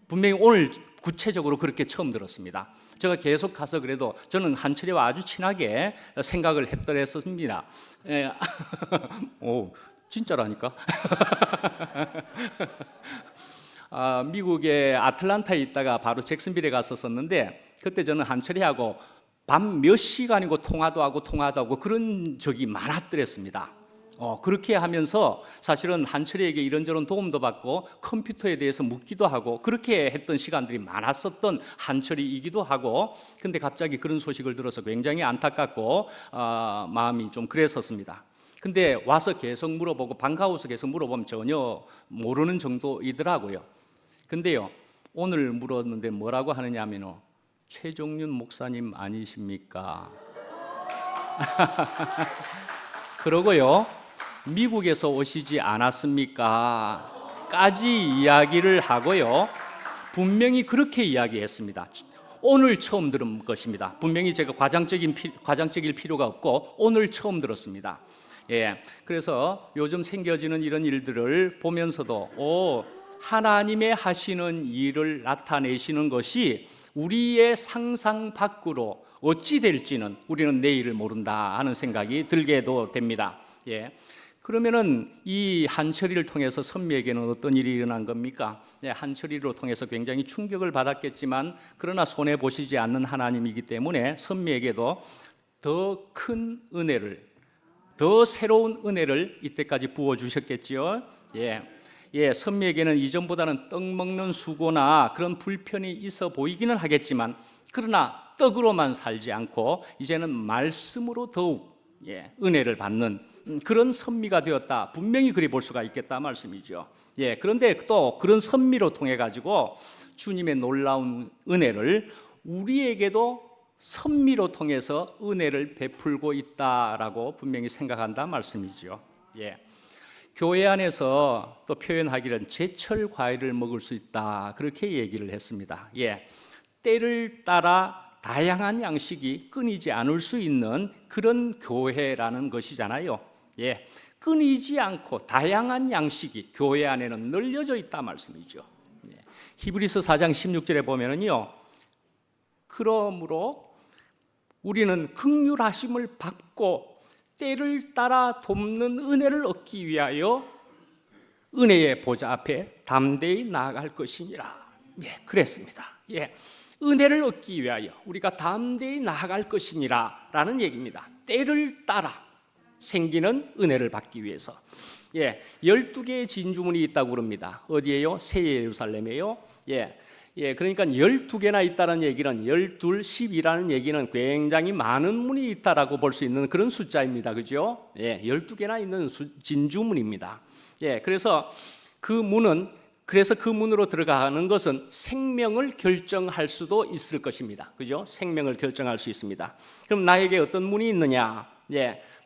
분명히 오늘 구체적으로 그렇게 처음 들었습니다. 제가 계속 가서 그래도 저는 한철이와 아주 친하게 생각을 했더랬습니다. 예. 오, 진짜라니까. 미국의 아틀란타에 있다가 바로 잭슨빌에 갔었는데, 그때 저는 한철이하고 밤 몇 시간이고 통화도 하고 그런 적이 많았더랬습니다. 그렇게 하면서 사실은 한철이에게 이런저런 도움도 받고 컴퓨터에 대해서 묻기도 하고 그렇게 했던 시간들이 많았었던 한철이이기도 하고, 근데 갑자기 그런 소식을 들어서 굉장히 안타깝고 마음이 좀 그랬었습니다. 근데 와서 계속 물어보고 반가워서 계속 물어보면 전혀 모르는 정도이더라고요. 근데요, 오늘 물었는데 뭐라고 하느냐 하면 최종윤 목사님 아니십니까? 그러고요, 미국에서 오시지 않았습니까? 까지 이야기를 하고요, 분명히 그렇게 이야기했습니다. 오늘 처음 들은 것입니다. 분명히 제가 과장적일 필요가 없고 오늘 처음 들었습니다. 예, 그래서 요즘 생겨지는 이런 일들을 보면서도 하나님의 하시는 일을 나타내시는 것이 우리의 상상 밖으로 어찌 될지는 우리는 내일을 모른다 하는 생각이 들게도 됩니다. 예. 그러면은 이 한철이를 통해서 선미에게는 어떤 일이 일어난 겁니까? 예, 한철이로 통해서 굉장히 충격을 받았겠지만 그러나 손해 보시지 않는 하나님이기 때문에 선미에게도 더 큰 은혜를, 더 새로운 은혜를 이때까지 부어 주셨겠지요. 예, 선미에게는 이전보다는 떡 먹는 수고나 그런 불편이 있어 보이기는 하겠지만, 그러나 떡으로만 살지 않고 이제는 말씀으로 더욱 은혜를 받는 그런 선미가 되었다. 분명히 그리 볼 수가 있겠다 말씀이죠. 예, 그런데 또 그런 선미로 통해 가지고 주님의 놀라운 은혜를 우리에게도 선미로 통해서 은혜를 베풀고 있다라고 분명히 생각한다 말씀이죠. 예. 교회 안에서 또 표현하기를 제철 과일을 먹을 수 있다, 그렇게 얘기를 했습니다. 예, 때를 따라 다양한 양식이 끊이지 않을 수 있는 그런 교회라는 것이잖아요. 예, 끊이지 않고 다양한 양식이 교회 안에는 널려져 있다 말씀이죠. 예, 히브리서 4장 16절에 보면은요, 그러므로 우리는 긍휼하심을 받고 때를 따라 돕는 은혜를 얻기 위하여 은혜의 보좌 앞에 담대히 나아갈 것이니라. 예, 그랬습니다. 예, 은혜를 얻기 위하여 우리가 담대히 나아갈 것이니라 라는 얘기입니다. 때를 따라 생기는 은혜를 받기 위해서. 예, 12개의 진주문이 있다고 그럽니다. 어디에요? 새 예루살렘에요. 그러니까 12개나 있다는 얘기는 12, 10이라는 얘기는 굉장히 많은 문이 있다라고 볼 수 있는 그런 숫자입니다. 그죠? 12개나 있는 진주문입니다. 그래서 그 문으로 들어가는 것은 생명을 결정할 수도 있을 것입니다. 그죠? 생명을 결정할 수 있습니다. 그럼 나에게 어떤 문이 있느냐?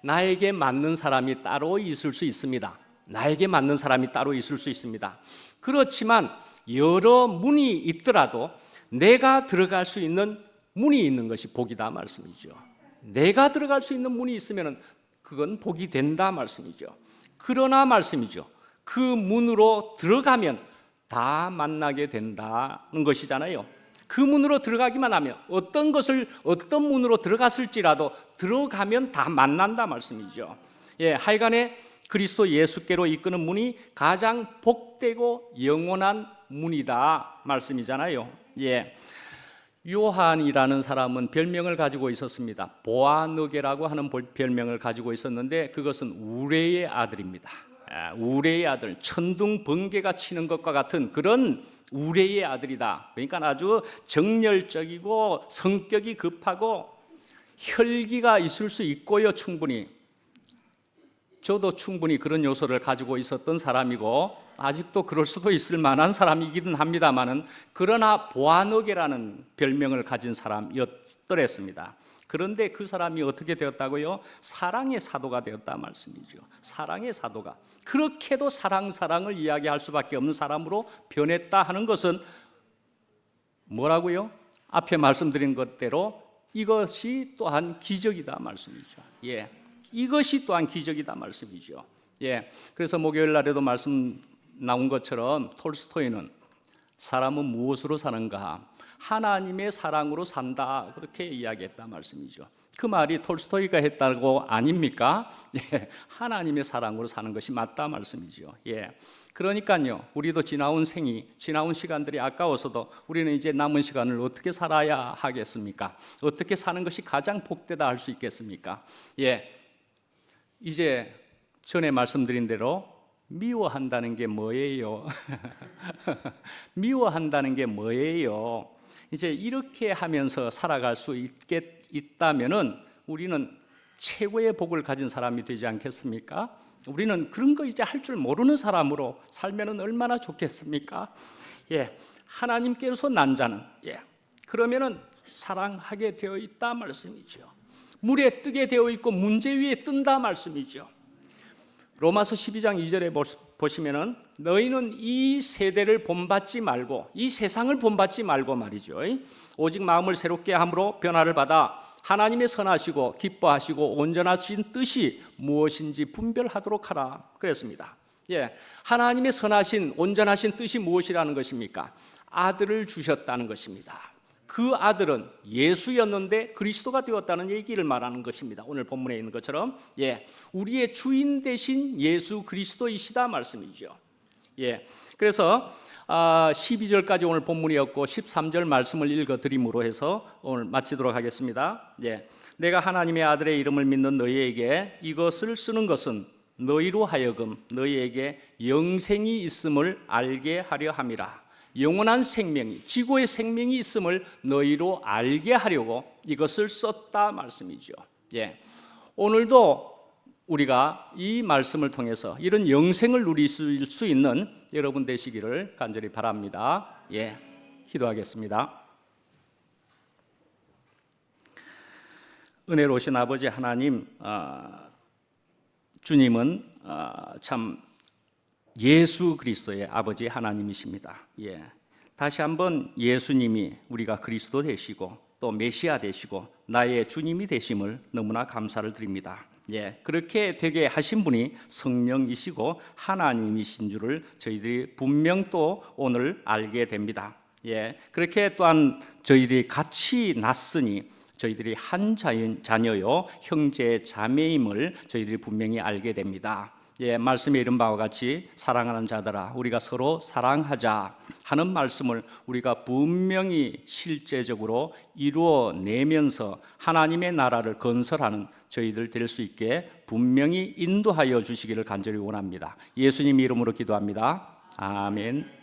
나에게 맞는 사람이 따로 있을 수 있습니다. 나에게 맞는 사람이 따로 있을 수 있습니다. 그렇지만 여러 문이 있더라도 내가 들어갈 수 있는 문이 있는 것이 복이다 말씀이죠. 내가 들어갈 수 있는 문이 있으면 그건 복이 된다 말씀이죠. 그러나 말씀이죠, 그 문으로 들어가면 다 만나게 된다는 것이잖아요. 그 문으로 들어가기만 하면 어떤 문으로 들어갔을지라도 들어가면 다 만난다 말씀이죠. 하여간에 그리스도 예수께로 이끄는 문이 가장 복되고 영원한 문이다 말씀이잖아요. 요한이라는 사람은 별명을 가지고 있었습니다. 보아너게라고 하는 별명을 가지고 있었는데 그것은 우레의 아들입니다. 우레의 아들, 천둥 번개가 치는 것과 같은 그런 우레의 아들이다. 그러니까 아주 정열적이고 성격이 급하고 혈기가 있을 수 있고요. 충분히 저도 충분히 그런 요소를 가지고 있었던 사람이고 아직도 그럴 수도 있을 만한 사람이기는 합니다만은, 그러나 보아너게라는 별명을 가진 사람이었더랬습니다. 그런데 그 사람이 어떻게 되었다고요? 사랑의 사도가 되었다 말씀이죠. 사랑의 사도가. 그렇게도 사랑을 이야기할 수밖에 없는 사람으로 변했다 하는 것은 뭐라고요? 앞에 말씀드린 것대로 이것이 또한 기적이다 말씀이죠. 예, 이것이 또한 기적이다 말씀이죠. 예, 그래서 목요일 날에도 말씀 나온 것처럼 톨스토이는 사람은 무엇으로 사는가? 하나님의 사랑으로 산다, 그렇게 이야기했다 말씀이죠. 그 말이 톨스토이가 했다고 아닙니까? 예, 하나님의 사랑으로 사는 것이 맞다 말씀이죠. 예, 그러니까요, 우리도 지나온 시간들이 아까워서도 우리는 이제 남은 시간을 어떻게 살아야 하겠습니까? 어떻게 사는 것이 가장 복되다 할 수 있겠습니까? 예, 이제 전에 말씀드린 대로 미워한다는 게 뭐예요? 미워한다는 게 뭐예요? 이제 이렇게 하면서 살아갈 수 있다면은 우리는 최고의 복을 가진 사람이 되지 않겠습니까? 우리는 그런 거 이제 할 줄 모르는 사람으로 살면은 얼마나 좋겠습니까? 예, 하나님께서 난 자는, 예, 그러면은 사랑하게 되어 있다 말씀이죠. 물에 뜨게 되어 있고 문제 위에 뜬다 말씀이죠. 로마서 12장 2절에 보시면은 너희는 이 세대를 본받지 말고, 이 세상을 본받지 말고 말이죠, 오직 마음을 새롭게 함으로 변화를 받아 하나님의 선하시고 기뻐하시고 온전하신 뜻이 무엇인지 분별하도록 하라 그랬습니다. 예, 하나님의 선하신 온전하신 뜻이 무엇이라는 것입니까? 아들을 주셨다는 것입니다. 그 아들은 예수였는데 그리스도가 되었다는 얘기를 말하는 것입니다. 오늘 본문에 있는 것처럼, 예, 우리의 주인 되신 예수 그리스도이시다 말씀이죠. 예, 그래서 12절까지 오늘 본문이었고 13절 말씀을 읽어드림으로 해서 오늘 마치도록 하겠습니다. 예, 내가 하나님의 아들의 이름을 믿는 너희에게 이것을 쓰는 것은 너희로 하여금 너희에게 영생이 있음을 알게 하려 함이라. 영원한 생명이, 지고의 생명이 있음을 너희로 알게 하려고 이것을 썼다 말씀이죠. 예, 오늘도 우리가 이 말씀을 통해서 이런 영생을 누릴 수 있는 여러분 되시기를 간절히 바랍니다. 예, 기도하겠습니다. 은혜로우신 아버지 하나님, 주님은 참 예수 그리스도의 아버지 하나님이십니다. 예, 다시 한번 예수님이 우리가 그리스도 되시고 또 메시아 되시고 나의 주님이 되심을 너무나 감사를 드립니다. 예, 그렇게 되게 하신 분이 성령이시고 하나님이신 줄을 저희들이 분명 또 오늘 알게 됩니다. 예, 그렇게 또한 저희들이 같이 났으니 저희들이 한 자녀요 형제 자매임을 저희들이 분명히 알게 됩니다. 예, 말씀에 이른 바와 같이 사랑하는 자들아 우리가 서로 사랑하자 하는 말씀을 우리가 분명히 실제적으로 이루어내면서 하나님의 나라를 건설하는 저희들 될 수 있게 분명히 인도하여 주시기를 간절히 원합니다. 예수님 이름으로 기도합니다. 아멘.